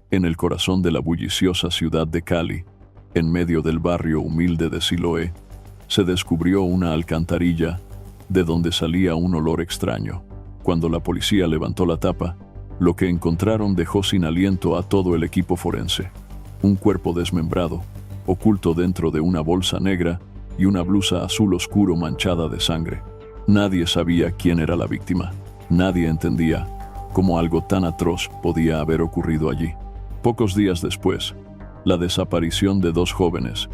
En el corazón de la bulliciosa ciudad de Cali, en medio del barrio humilde de Siloé, se descubrió una alcantarilla de donde salía un olor extraño. Cuando la policía levantó la tapa, lo que encontraron dejó sin aliento a todo el equipo forense. Un cuerpo desmembrado, oculto dentro de una bolsa negra y una blusa azul oscuro manchada de sangre. Nadie sabía quién era la víctima. Nadie entendía cómo algo tan atroz podía haber ocurrido allí. Pocos días después, la desaparición de dos jóvenes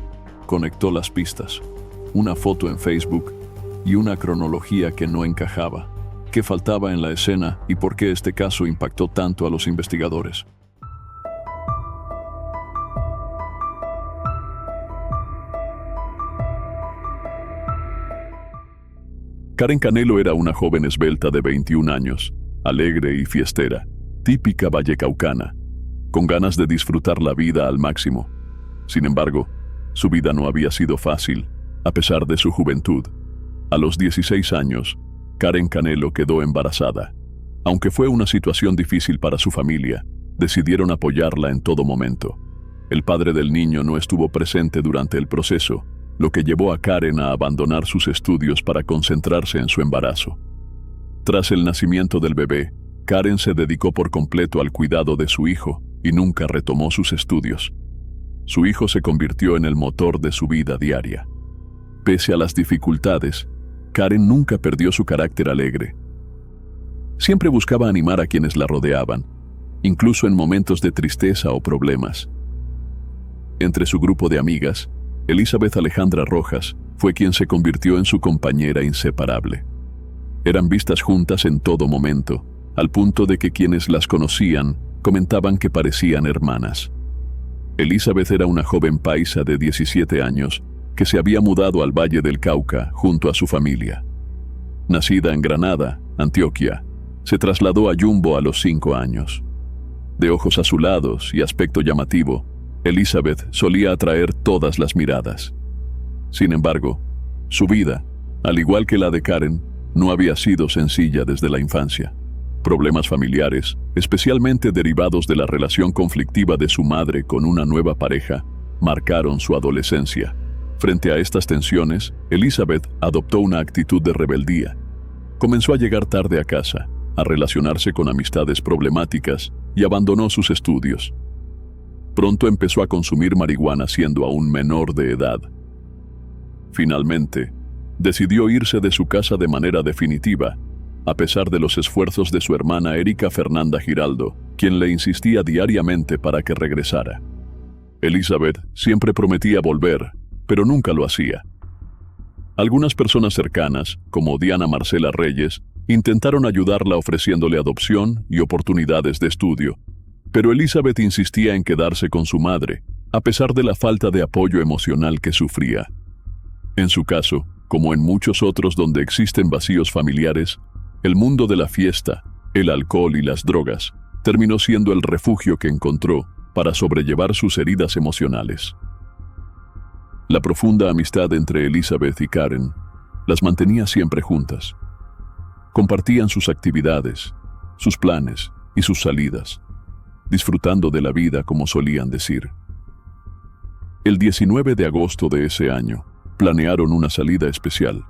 conectó las pistas. Una foto en Facebook y una cronología que no encajaba. ¿Qué faltaba en la escena y por qué este caso impactó tanto a los investigadores? Karen Canelo era una joven esbelta de 21 años, alegre y fiestera, típica vallecaucana, con ganas de disfrutar la vida al máximo. Sin embargo, su vida no había sido fácil, a pesar de su juventud. A los 16 años, Karen Canelo quedó embarazada. Aunque fue una situación difícil para su familia, decidieron apoyarla en todo momento. El padre del niño no estuvo presente durante el proceso, lo que llevó a Karen a abandonar sus estudios para concentrarse en su embarazo. Tras el nacimiento del bebé, Karen se dedicó por completo al cuidado de su hijo y nunca retomó sus estudios. Su hijo se convirtió en el motor de su vida diaria. Pese a las dificultades, Karen nunca perdió su carácter alegre. Siempre buscaba animar a quienes la rodeaban, incluso en momentos de tristeza o problemas. Entre su grupo de amigas, Elizabeth Alejandra Rojas fue quien se convirtió en su compañera inseparable. Eran vistas juntas en todo momento, al punto de que quienes las conocían comentaban que parecían hermanas. Elizabeth era una joven paisa de 17 años que se había mudado al Valle del Cauca junto a su familia. Nacida en Granada, Antioquia, se trasladó a Yumbo a los 5 años. De ojos azulados y aspecto llamativo, Elizabeth solía atraer todas las miradas. Sin embargo, su vida, al igual que la de Karen, no había sido sencilla desde la infancia. Problemas familiares, especialmente derivados de la relación conflictiva de su madre con una nueva pareja, marcaron su adolescencia. Frente a estas tensiones, Elizabeth adoptó una actitud de rebeldía. Comenzó a llegar tarde a casa, a relacionarse con amistades problemáticas y abandonó sus estudios. Pronto empezó a consumir marihuana siendo aún menor de edad. Finalmente, decidió irse de su casa de manera definitiva, a pesar de los esfuerzos de su hermana Erika Fernanda Giraldo, quien le insistía diariamente para que regresara. Elizabeth siempre prometía volver, pero nunca lo hacía. Algunas personas cercanas, como Diana Marcela Reyes, intentaron ayudarla ofreciéndole adopción y oportunidades de estudio, pero Elizabeth insistía en quedarse con su madre, a pesar de la falta de apoyo emocional que sufría. En su caso, como en muchos otros donde existen vacíos familiares, el mundo de la fiesta, el alcohol y las drogas terminó siendo el refugio que encontró para sobrellevar sus heridas emocionales. La profunda amistad entre Elizabeth y Karen las mantenía siempre juntas. Compartían sus actividades, sus planes y sus salidas, disfrutando de la vida como solían decir. El 19 de agosto de ese año, planearon una salida especial.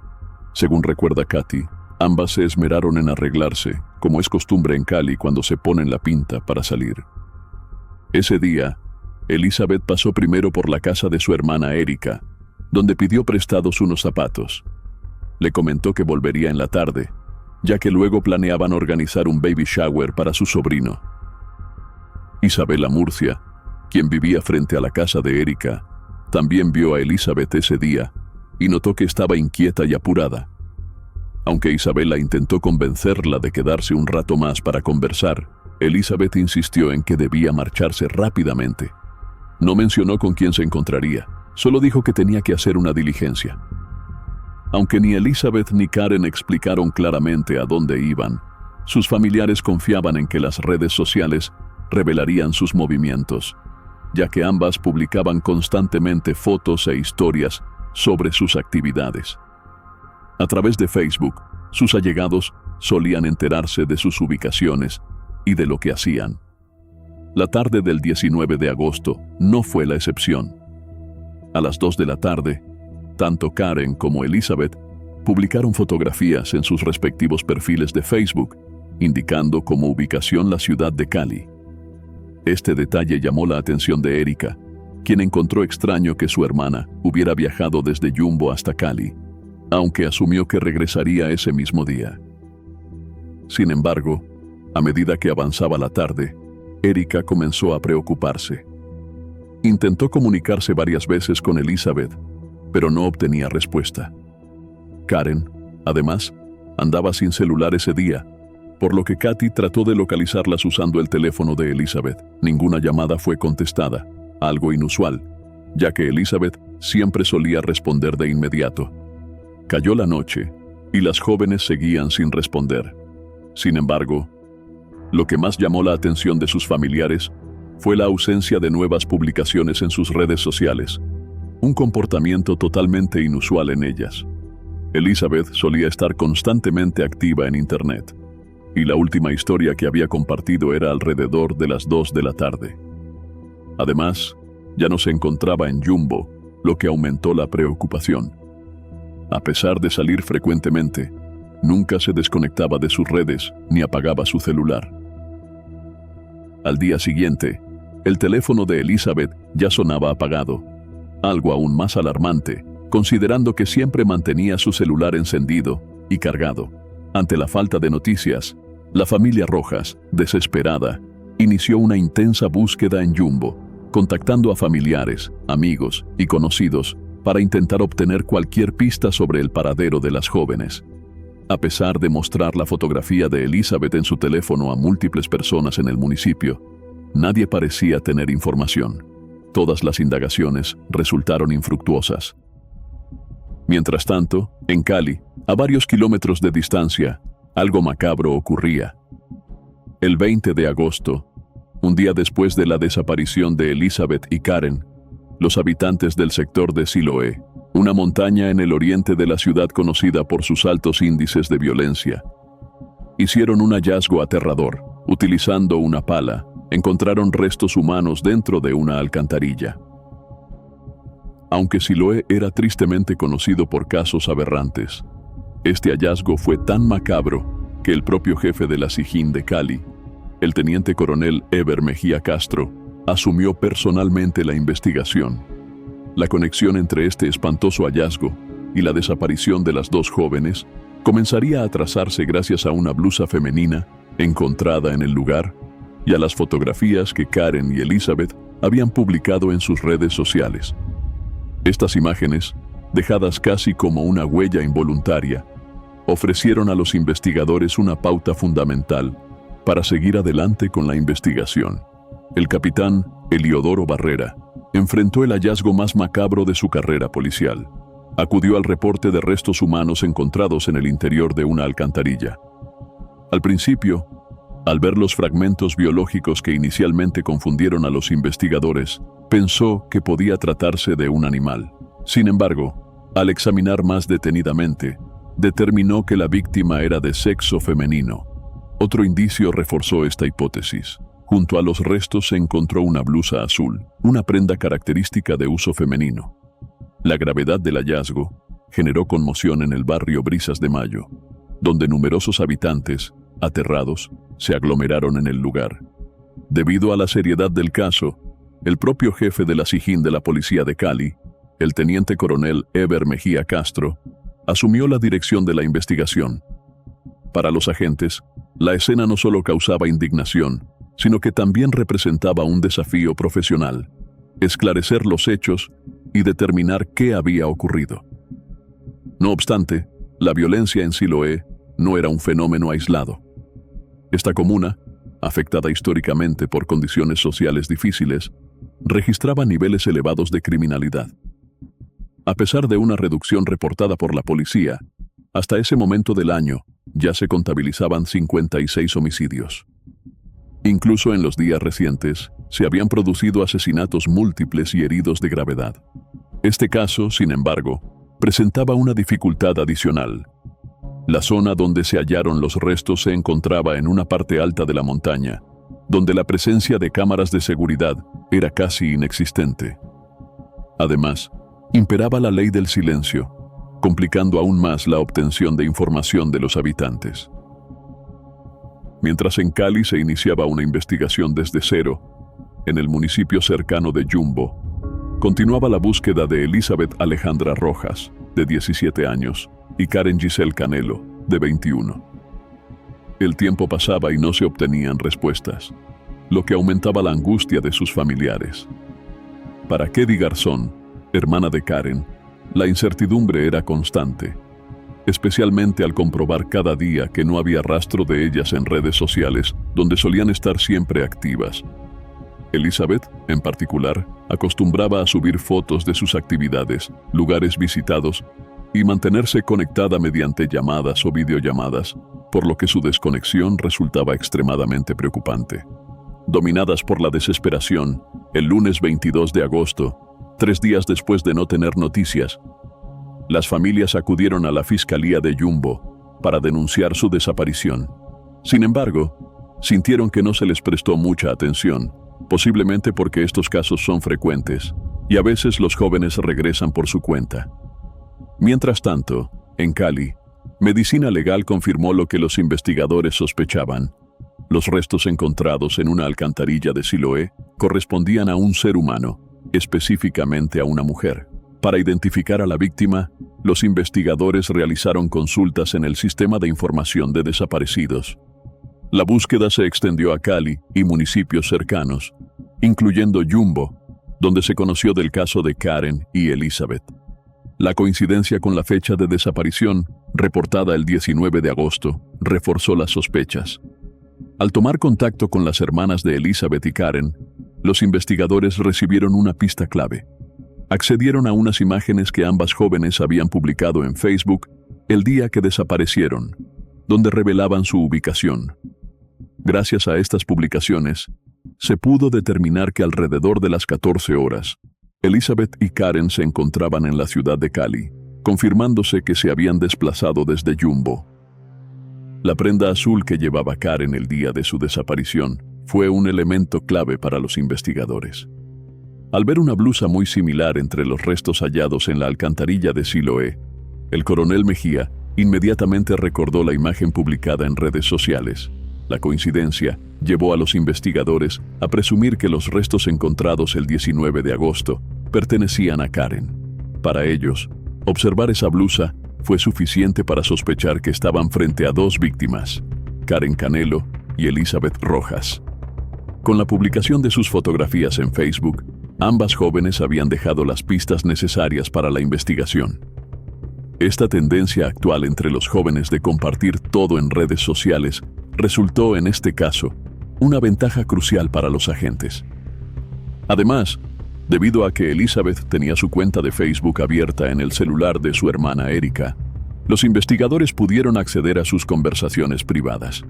Según recuerda Katy, ambas se esmeraron en arreglarse, como es costumbre en Cali cuando se ponen la pinta para salir. Ese día, Elizabeth pasó primero por la casa de su hermana Erika, donde pidió prestados unos zapatos. Le comentó que volvería en la tarde, ya que luego planeaban organizar un baby shower para su sobrino. Isabela Murcia, quien vivía frente a la casa de Erika, también vio a Elizabeth ese día y notó que estaba inquieta y apurada. Aunque Isabela intentó convencerla de quedarse un rato más para conversar, Elizabeth insistió en que debía marcharse rápidamente. No mencionó con quién se encontraría, solo dijo que tenía que hacer una diligencia. Aunque ni Elizabeth ni Karen explicaron claramente a dónde iban, sus familiares confiaban en que las redes sociales revelarían sus movimientos, ya que ambas publicaban constantemente fotos e historias sobre sus actividades. A través de Facebook, sus allegados solían enterarse de sus ubicaciones y de lo que hacían. La tarde del 19 de agosto no fue la excepción. A las 2 de la tarde, tanto Karen como Elizabeth publicaron fotografías en sus respectivos perfiles de Facebook, indicando como ubicación la ciudad de Cali. Este detalle llamó la atención de Erika, quien encontró extraño que su hermana hubiera viajado desde Jumbo hasta Cali, aunque asumió que regresaría ese mismo día. Sin embargo, a medida que avanzaba la tarde, Erika comenzó a preocuparse. Intentó comunicarse varias veces con Elizabeth, pero no obtenía respuesta. Karen, además, andaba sin celular ese día, por lo que Katy trató de localizarlas usando el teléfono de Elizabeth. Ninguna llamada fue contestada, algo inusual, ya que Elizabeth siempre solía responder de inmediato. Cayó la noche y las jóvenes seguían sin responder. Sin embargo, lo que más llamó la atención de sus familiares fue la ausencia de nuevas publicaciones en sus redes sociales, un comportamiento totalmente inusual en ellas. Elizabeth solía estar constantemente activa en Internet, y la última historia que había compartido era alrededor de las 2 de la tarde. Además, ya no se encontraba en Jumbo, lo que aumentó la preocupación. A pesar de salir frecuentemente, nunca se desconectaba de sus redes ni apagaba su celular. Al día siguiente, el teléfono de Elizabeth ya sonaba apagado, algo aún más alarmante, considerando que siempre mantenía su celular encendido y cargado. Ante la falta de noticias, la familia Rojas, desesperada, inició una intensa búsqueda en Jumbo, contactando a familiares, amigos y conocidos para intentar obtener cualquier pista sobre el paradero de las jóvenes. A pesar de mostrar la fotografía de Elizabeth en su teléfono a múltiples personas en el municipio, nadie parecía tener información. Todas las indagaciones resultaron infructuosas. Mientras tanto, en Cali, a varios kilómetros de distancia, algo macabro ocurría. El 20 de agosto, un día después de la desaparición de Elizabeth y Karen, los habitantes del sector de Siloé, una montaña en el oriente de la ciudad conocida por sus altos índices de violencia, hicieron un hallazgo aterrador. Utilizando una pala, encontraron restos humanos dentro de una alcantarilla. Aunque Siloé era tristemente conocido por casos aberrantes, este hallazgo fue tan macabro que el propio jefe de la SIJIN de Cali, el teniente coronel Eber Mejía Castro, asumió personalmente la investigación. La conexión entre este espantoso hallazgo y la desaparición de las dos jóvenes comenzaría a trazarse gracias a una blusa femenina encontrada en el lugar y a las fotografías que Karen y Elizabeth habían publicado en sus redes sociales. Estas imágenes, dejadas casi como una huella involuntaria, ofrecieron a los investigadores una pauta fundamental para seguir adelante con la investigación. El capitán Eliodoro Barrera enfrentó el hallazgo más macabro de su carrera policial. Acudió al reporte de restos humanos encontrados en el interior de una alcantarilla. Al principio, al ver los fragmentos biológicos que inicialmente confundieron a los investigadores, pensó que podía tratarse de un animal. Sin embargo, al examinar más detenidamente, determinó que la víctima era de sexo femenino. Otro indicio reforzó esta hipótesis. Junto a los restos se encontró una blusa azul, una prenda característica de uso femenino. La gravedad del hallazgo generó conmoción en el barrio Brisas de Mayo, donde numerosos habitantes, aterrados, se aglomeraron en el lugar. Debido a la seriedad del caso, el propio jefe de la SIJIN de la Policía de Cali, el teniente coronel Eber Mejía Castro, asumió la dirección de la investigación. Para los agentes, la escena no solo causaba indignación, sino que también representaba un desafío profesional: esclarecer los hechos y determinar qué había ocurrido. No obstante, la violencia en Siloé no era un fenómeno aislado. Esta comuna, afectada históricamente por condiciones sociales difíciles, registraba niveles elevados de criminalidad. A pesar de una reducción reportada por la policía, hasta ese momento del año ya se contabilizaban 56 homicidios. Incluso en los días recientes, se habían producido asesinatos múltiples y heridos de gravedad. Este caso, sin embargo, presentaba una dificultad adicional. La zona donde se hallaron los restos se encontraba en una parte alta de la montaña, donde la presencia de cámaras de seguridad era casi inexistente. Además, imperaba la ley del silencio, complicando aún más la obtención de información de los habitantes. Mientras en Cali se iniciaba una investigación desde cero, en el municipio cercano de Yumbo, continuaba la búsqueda de Elizabeth Alejandra Rojas, de 17 años, y Karen Giselle Canelo, de 21. El tiempo pasaba y no se obtenían respuestas, lo que aumentaba la angustia de sus familiares. Para Kedy Garzón, hermana de Karen, la incertidumbre era constante, especialmente al comprobar cada día que no había rastro de ellas en redes sociales, donde solían estar siempre activas. Elizabeth, en particular, acostumbraba a subir fotos de sus actividades, lugares visitados y mantenerse conectada mediante llamadas o videollamadas, por lo que su desconexión resultaba extremadamente preocupante. Dominadas por la desesperación, el lunes 22 de agosto, 3 días después de no tener noticias, las familias acudieron a la Fiscalía de Yumbo para denunciar su desaparición. Sin embargo, sintieron que no se les prestó mucha atención, posiblemente porque estos casos son frecuentes y a veces los jóvenes regresan por su cuenta. Mientras tanto, en Cali, Medicina Legal confirmó lo que los investigadores sospechaban. Los restos encontrados en una alcantarilla de Siloé correspondían a un ser humano, específicamente a una mujer. Para identificar a la víctima, los investigadores realizaron consultas en el Sistema de Información de Desaparecidos. La búsqueda se extendió a Cali y municipios cercanos, incluyendo Yumbo, donde se conoció del caso de Karen y Elizabeth. La coincidencia con la fecha de desaparición, reportada el 19 de agosto, reforzó las sospechas. Al tomar contacto con las hermanas de Elizabeth y Karen, los investigadores recibieron una pista clave. Accedieron a unas imágenes que ambas jóvenes habían publicado en Facebook el día que desaparecieron, donde revelaban su ubicación. Gracias a estas publicaciones, se pudo determinar que alrededor de las 14 horas, Elizabeth y Karen se encontraban en la ciudad de Cali, confirmándose que se habían desplazado desde Yumbo. La prenda azul que llevaba Karen el día de su desaparición fue un elemento clave para los investigadores. Al ver una blusa muy similar entre los restos hallados en la alcantarilla de Siloé, el coronel Mejía inmediatamente recordó la imagen publicada en redes sociales. La coincidencia llevó a los investigadores a presumir que los restos encontrados el 19 de agosto pertenecían a Karen. Para ellos, observar esa blusa fue suficiente para sospechar que estaban frente a 2 víctimas, Karen Canelo y Elizabeth Rojas. Con la publicación de sus fotografías en Facebook, ambas jóvenes habían dejado las pistas necesarias para la investigación. Esta tendencia actual entre los jóvenes de compartir todo en redes sociales resultó, en este caso, una ventaja crucial para los agentes. Además, debido a que Elizabeth tenía su cuenta de Facebook abierta en el celular de su hermana Erika, los investigadores pudieron acceder a sus conversaciones privadas.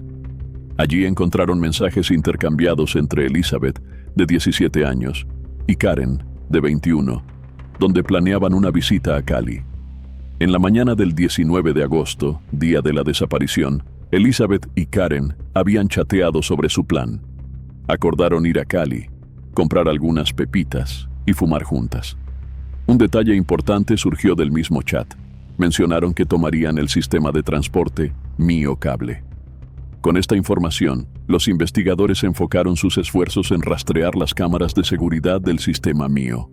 Allí encontraron mensajes intercambiados entre Elizabeth, de 17 años, y Karen, de 21, donde planeaban una visita a Cali. En la mañana del 19 de agosto, día de la desaparición, Elizabeth y Karen habían chateado sobre su plan. Acordaron ir a Cali, comprar algunas pepitas y fumar juntas. Un detalle importante surgió del mismo chat. Mencionaron que tomarían el sistema de transporte Mío Cable. Con esta información, los investigadores enfocaron sus esfuerzos en rastrear las cámaras de seguridad del sistema Mío.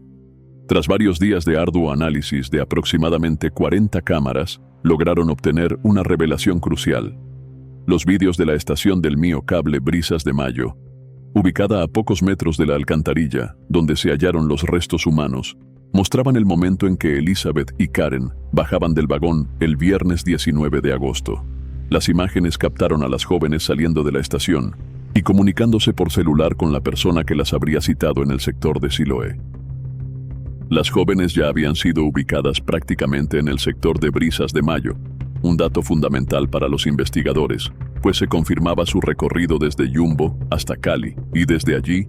Tras varios días de arduo análisis de aproximadamente 40 cámaras, lograron obtener una revelación crucial. Los vídeos de la estación del Mío Cable Brisas de Mayo, ubicada a pocos metros de la alcantarilla, donde se hallaron los restos humanos, mostraban el momento en que Elizabeth y Karen bajaban del vagón el viernes 19 de agosto. Las imágenes captaron a las jóvenes saliendo de la estación y comunicándose por celular con la persona que las habría citado en el sector de Siloé. Las jóvenes ya habían sido ubicadas prácticamente en el sector de Brisas de Mayo, un dato fundamental para los investigadores, pues se confirmaba su recorrido desde Yumbo hasta Cali y desde allí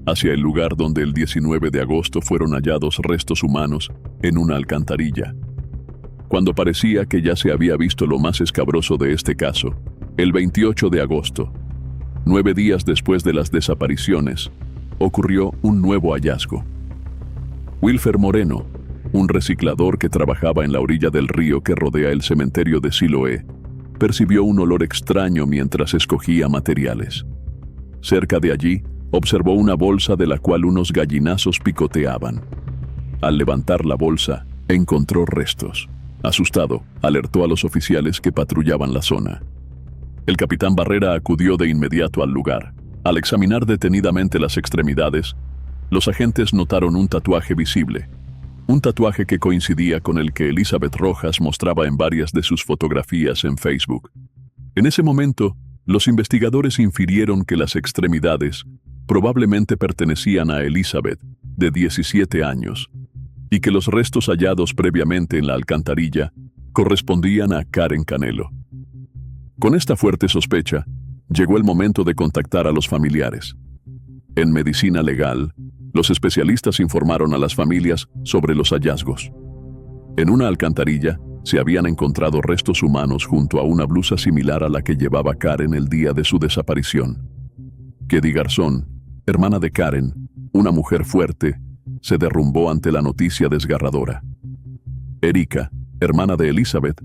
hacia el lugar donde el 19 de agosto fueron hallados restos humanos en una alcantarilla. Cuando parecía que ya se había visto lo más escabroso de este caso, el 28 de agosto, 9 días después de las desapariciones, ocurrió un nuevo hallazgo. Wilfer Moreno, un reciclador que trabajaba en la orilla del río que rodea el cementerio de Siloé, percibió un olor extraño mientras escogía materiales. Cerca de allí, observó una bolsa de la cual unos gallinazos picoteaban. Al levantar la bolsa, encontró restos. Asustado, alertó a los oficiales que patrullaban la zona. El capitán Barrera acudió de inmediato al lugar. Al examinar detenidamente las extremidades, los agentes notaron un tatuaje visible. Un tatuaje que coincidía con el que Elizabeth Rojas mostraba en varias de sus fotografías en Facebook. En ese momento, los investigadores infirieron que las extremidades probablemente pertenecían a Elizabeth, de 17 años, y que los restos hallados previamente en la alcantarilla correspondían a Karen Canelo. Con esta fuerte sospecha, llegó el momento de contactar a los familiares. En medicina legal, los especialistas informaron a las familias sobre los hallazgos. En una alcantarilla se habían encontrado restos humanos junto a una blusa similar a la que llevaba Karen el día de su desaparición. Keddy Garzón, hermana de Karen, una mujer fuerte, se derrumbó ante la noticia desgarradora. Erika, hermana de Elizabeth,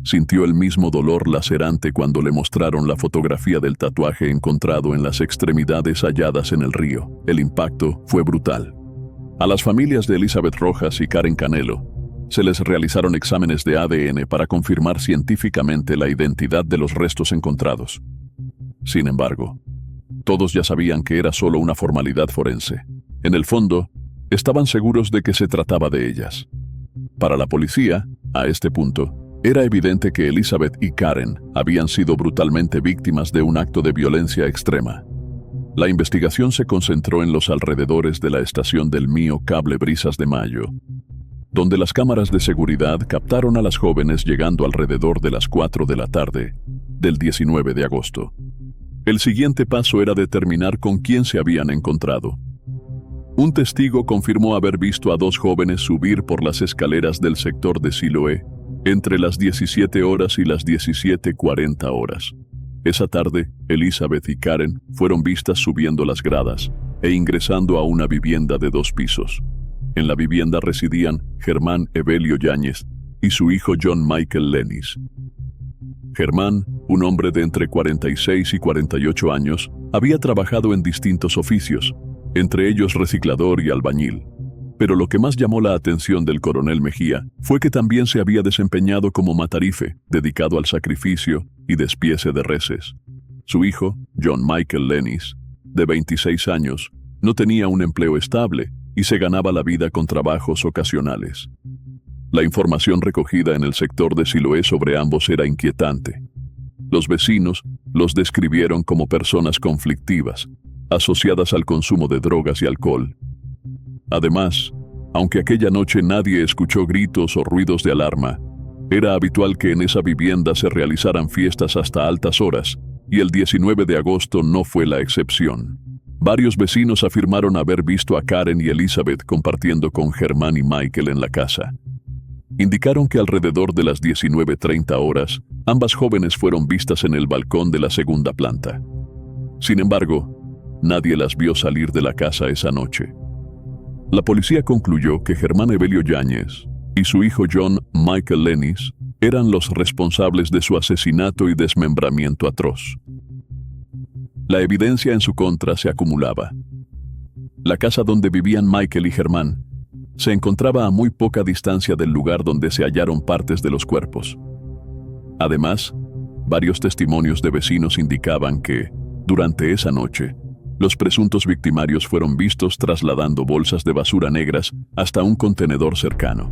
sintió el mismo dolor lacerante cuando le mostraron la fotografía del tatuaje encontrado en las extremidades halladas en el río. El impacto fue brutal. A las familias de Elizabeth Rojas y Karen Canelo se les realizaron exámenes de ADN para confirmar científicamente la identidad de los restos encontrados. Sin embargo, todos ya sabían que era solo una formalidad forense. En el fondo, estaban seguros de que se trataba de ellas. Para la policía, a este punto, era evidente que Elizabeth y Karen habían sido brutalmente víctimas de un acto de violencia extrema. La investigación se concentró en los alrededores de la estación del Mío Cable Brisas de Mayo, donde las cámaras de seguridad captaron a las jóvenes llegando alrededor de las 4 de la tarde del 19 de agosto. El siguiente paso era determinar con quién se habían encontrado. Un testigo confirmó haber visto a 2 jóvenes subir por las escaleras del sector de Siloé entre las 17 horas y las 17:40 horas. Esa tarde, Elizabeth y Karen fueron vistas subiendo las gradas e ingresando a una vivienda de 2 pisos. En la vivienda residían Germán Evelio Yáñez y su hijo John Michael Lenis. Germán, un hombre de entre 46 y 48 años, había trabajado en distintos oficios, entre ellos reciclador y albañil. Pero lo que más llamó la atención del coronel Mejía fue que también se había desempeñado como matarife, dedicado al sacrificio y despiece de reses. Su hijo, John Michael Lenis, de 26 años, no tenía un empleo estable y se ganaba la vida con trabajos ocasionales. La información recogida en el sector de Siloé sobre ambos era inquietante. Los vecinos los describieron como personas conflictivas, asociadas al consumo de drogas y alcohol. Además, aunque aquella noche nadie escuchó gritos o ruidos de alarma, era habitual que en esa vivienda se realizaran fiestas hasta altas horas, y el 19 de agosto no fue la excepción. Varios vecinos afirmaron haber visto a Karen y Elizabeth compartiendo con Germán y Michael en la casa. Indicaron que alrededor de las 19:30 horas, ambas jóvenes fueron vistas en el balcón de la segunda planta. Sin embargo, nadie las vio salir de la casa esa noche. La policía concluyó que Germán Evelio Yáñez y su hijo John Michael Lenis eran los responsables de su asesinato y desmembramiento atroz. La evidencia en su contra se acumulaba. La casa donde vivían Michael y Germán se encontraba a muy poca distancia del lugar donde se hallaron partes de los cuerpos. Además, varios testimonios de vecinos indicaban que, durante esa noche, los presuntos victimarios fueron vistos trasladando bolsas de basura negras hasta un contenedor cercano.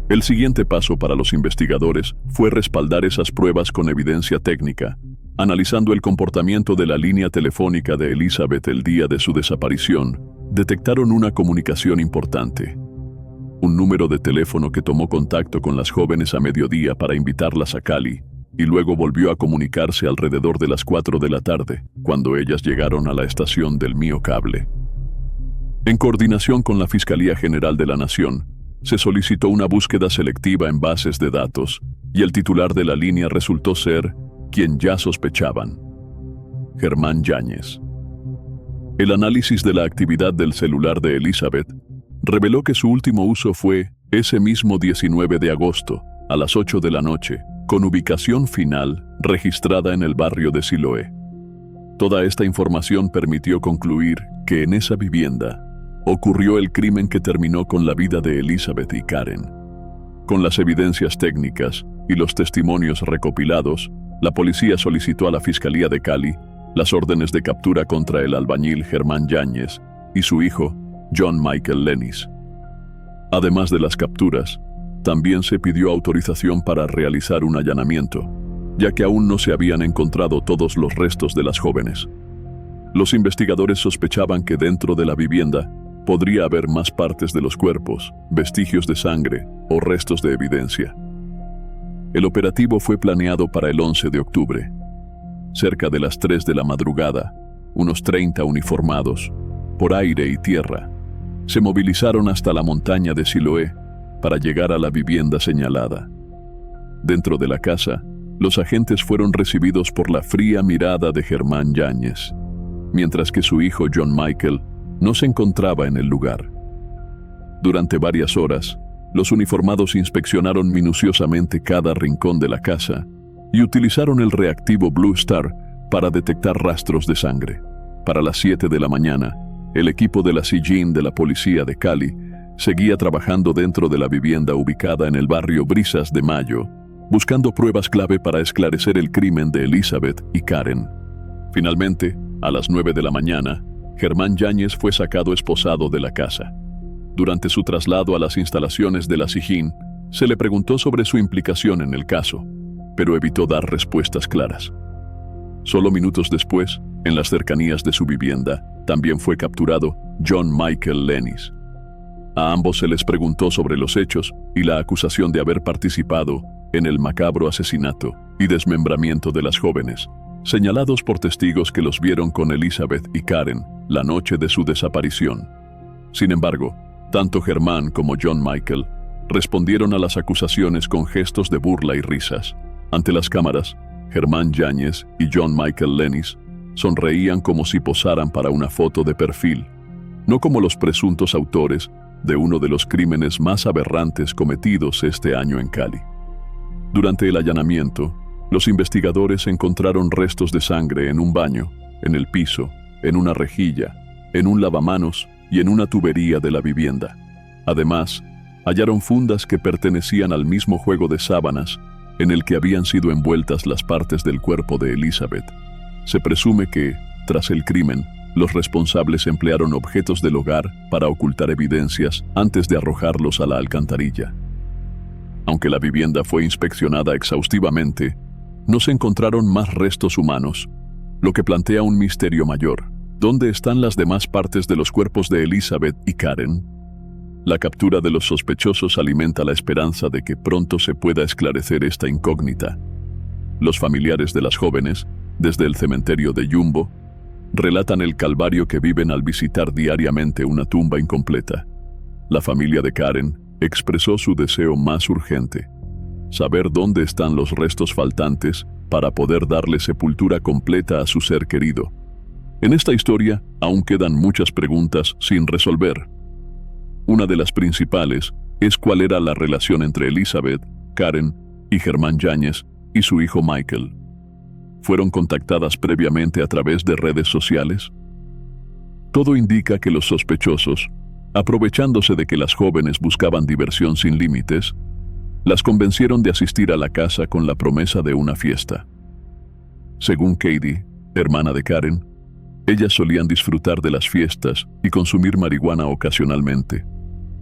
El siguiente paso para los investigadores fue respaldar esas pruebas con evidencia técnica, analizando el comportamiento de la línea telefónica de Elizabeth el día de su desaparición. Detectaron una comunicación importante. Un número de teléfono que tomó contacto con las jóvenes a mediodía para invitarlas a Cali, y luego volvió a comunicarse alrededor de las 4 de la tarde, cuando ellas llegaron a la estación del Mío Cable. En coordinación con la Fiscalía General de la Nación, se solicitó una búsqueda selectiva en bases de datos, y el titular de la línea resultó ser quien ya sospechaban. Germán Yáñez. El análisis de la actividad del celular de Elizabeth reveló que su último uso fue ese mismo 19 de agosto, a las 8 de la noche, con ubicación final registrada en el barrio de Siloé. Toda esta información permitió concluir que en esa vivienda ocurrió el crimen que terminó con la vida de Elizabeth y Karen. Con las evidencias técnicas y los testimonios recopilados, la policía solicitó a la Fiscalía de Cali las órdenes de captura contra el albañil Germán Yáñez y su hijo, John Michael Lenis. Además de las capturas, también se pidió autorización para realizar un allanamiento, ya que aún no se habían encontrado todos los restos de las jóvenes. Los investigadores sospechaban que dentro de la vivienda podría haber más partes de los cuerpos, vestigios de sangre o restos de evidencia. El operativo fue planeado para el 11 de octubre. Cerca de las 3 de la madrugada, unos 30 uniformados, por aire y tierra, se movilizaron hasta la montaña de Siloé para llegar a la vivienda señalada. Dentro de la casa, los agentes fueron recibidos por la fría mirada de Germán Yáñez, mientras que su hijo John Michael no se encontraba en el lugar. Durante varias horas, los uniformados inspeccionaron minuciosamente cada rincón de la casa y utilizaron el reactivo Blue Star para detectar rastros de sangre. Para las 7 de la mañana, el equipo de la SIJIN de la policía de Cali seguía trabajando dentro de la vivienda ubicada en el barrio Brisas de Mayo, buscando pruebas clave para esclarecer el crimen de Elizabeth y Karen. Finalmente, a las 9 de la mañana, Germán Yáñez fue sacado esposado de la casa. Durante su traslado a las instalaciones de la SIJIN, se le preguntó sobre su implicación en el caso, pero evitó dar respuestas claras. Solo minutos después, en las cercanías de su vivienda, también fue capturado John Michael Lenis. A ambos se les preguntó sobre los hechos y la acusación de haber participado en el macabro asesinato y desmembramiento de las jóvenes, señalados por testigos que los vieron con Elizabeth y Karen la noche de su desaparición. Sin embargo, tanto Germán como John Michael respondieron a las acusaciones con gestos de burla y risas. Ante las cámaras, Germán Yáñez y John Michael Lenis sonreían como si posaran para una foto de perfil, no como los presuntos autores de uno de los crímenes más aberrantes cometidos este año en Cali. Durante el allanamiento, los investigadores encontraron restos de sangre en un baño, en el piso, en una rejilla, en un lavamanos y en una tubería de la vivienda. Además, hallaron fundas que pertenecían al mismo juego de sábanas en el que habían sido envueltas las partes del cuerpo de Elizabeth. Se presume que, tras el crimen, los responsables emplearon objetos del hogar para ocultar evidencias antes de arrojarlos a la alcantarilla. Aunque la vivienda fue inspeccionada exhaustivamente, no se encontraron más restos humanos, lo que plantea un misterio mayor. ¿Dónde están las demás partes de los cuerpos de Elizabeth y Karen? La captura de los sospechosos alimenta la esperanza de que pronto se pueda esclarecer esta incógnita. Los familiares de las jóvenes, desde el cementerio de Yumbo, relatan el calvario que viven al visitar diariamente una tumba incompleta. La familia de Karen expresó su deseo más urgente: saber dónde están los restos faltantes para poder darle sepultura completa a su ser querido. En esta historia aún quedan muchas preguntas sin resolver. Una de las principales es cuál era la relación entre Elizabeth, Karen y Germán Yáñez y su hijo Michael. ¿Fueron contactadas previamente a través de redes sociales? Todo indica que los sospechosos, aprovechándose de que las jóvenes buscaban diversión sin límites, las convencieron de asistir a la casa con la promesa de una fiesta. Según Katie, hermana de Karen, ellas solían disfrutar de las fiestas y consumir marihuana ocasionalmente,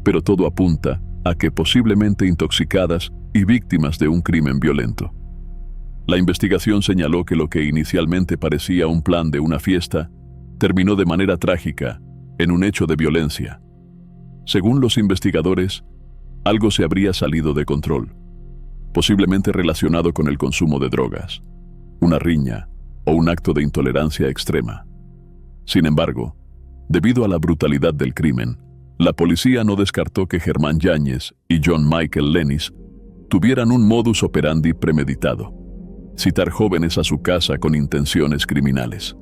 pero todo apunta a que posiblemente intoxicadas y víctimas de un crimen violento. La investigación señaló que lo que inicialmente parecía un plan de una fiesta terminó de manera trágica en un hecho de violencia. Según los investigadores, algo se habría salido de control, posiblemente relacionado con el consumo de drogas, una riña o un acto de intolerancia extrema. Sin embargo, debido a la brutalidad del crimen, la policía no descartó que Germán Yáñez y John Michael Lenis tuvieran un modus operandi premeditado: citar jóvenes a su casa con intenciones criminales.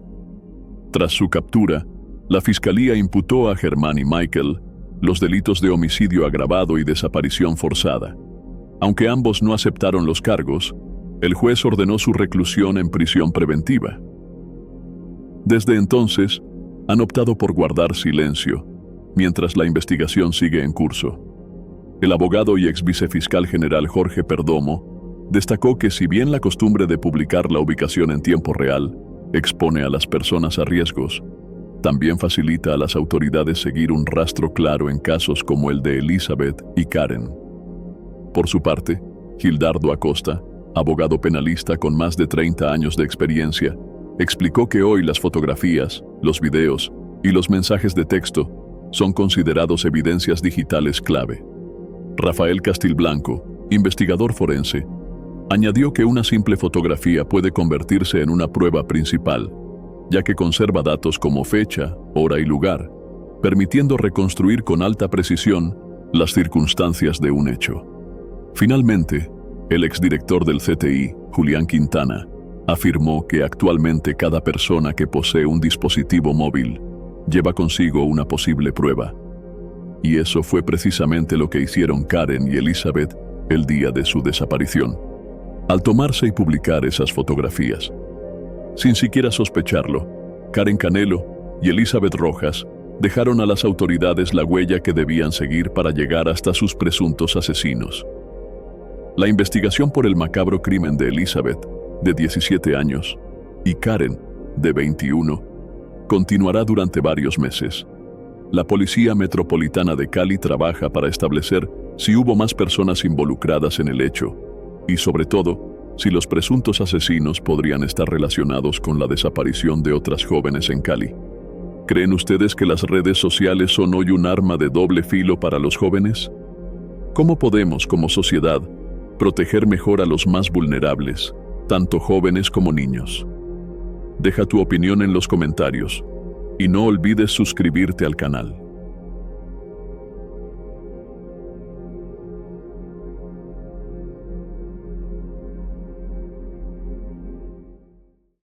Tras su captura, la fiscalía imputó a Germán y Michael los delitos de homicidio agravado y desaparición forzada. Aunque ambos no aceptaron los cargos, el juez ordenó su reclusión en prisión preventiva. Desde entonces, han optado por guardar silencio, mientras la investigación sigue en curso. El abogado y ex vicefiscal general Jorge Perdomo destacó que si bien la costumbre de publicar la ubicación en tiempo real expone a las personas a riesgos, también facilita a las autoridades seguir un rastro claro en casos como el de Elizabeth y Karen. Por su parte, Gildardo Acosta, abogado penalista con más de 30 años de experiencia, explicó que hoy las fotografías, los videos y los mensajes de texto son considerados evidencias digitales clave. Rafael Castilblanco, investigador forense, añadió que una simple fotografía puede convertirse en una prueba principal, ya que conserva datos como fecha, hora y lugar, permitiendo reconstruir con alta precisión las circunstancias de un hecho. Finalmente, el exdirector del CTI, Julián Quintana, afirmó que actualmente cada persona que posee un dispositivo móvil lleva consigo una posible prueba. Y eso fue precisamente lo que hicieron Karen y Elizabeth el día de su desaparición, al tomarse y publicar esas fotografías. Sin siquiera sospecharlo, Karen Canelo y Elizabeth Rojas dejaron a las autoridades la huella que debían seguir para llegar hasta sus presuntos asesinos. La investigación por el macabro crimen de Elizabeth, de 17 años, y Karen, de 21, continuará durante varios meses. La Policía Metropolitana de Cali trabaja para establecer si hubo más personas involucradas en el hecho y, sobre todo, si los presuntos asesinos podrían estar relacionados con la desaparición de otras jóvenes en Cali. ¿Creen ustedes que las redes sociales son hoy un arma de doble filo para los jóvenes? ¿Cómo podemos, como sociedad, proteger mejor a los más vulnerables, tanto jóvenes como niños? Deja tu opinión en los comentarios y no olvides suscribirte al canal.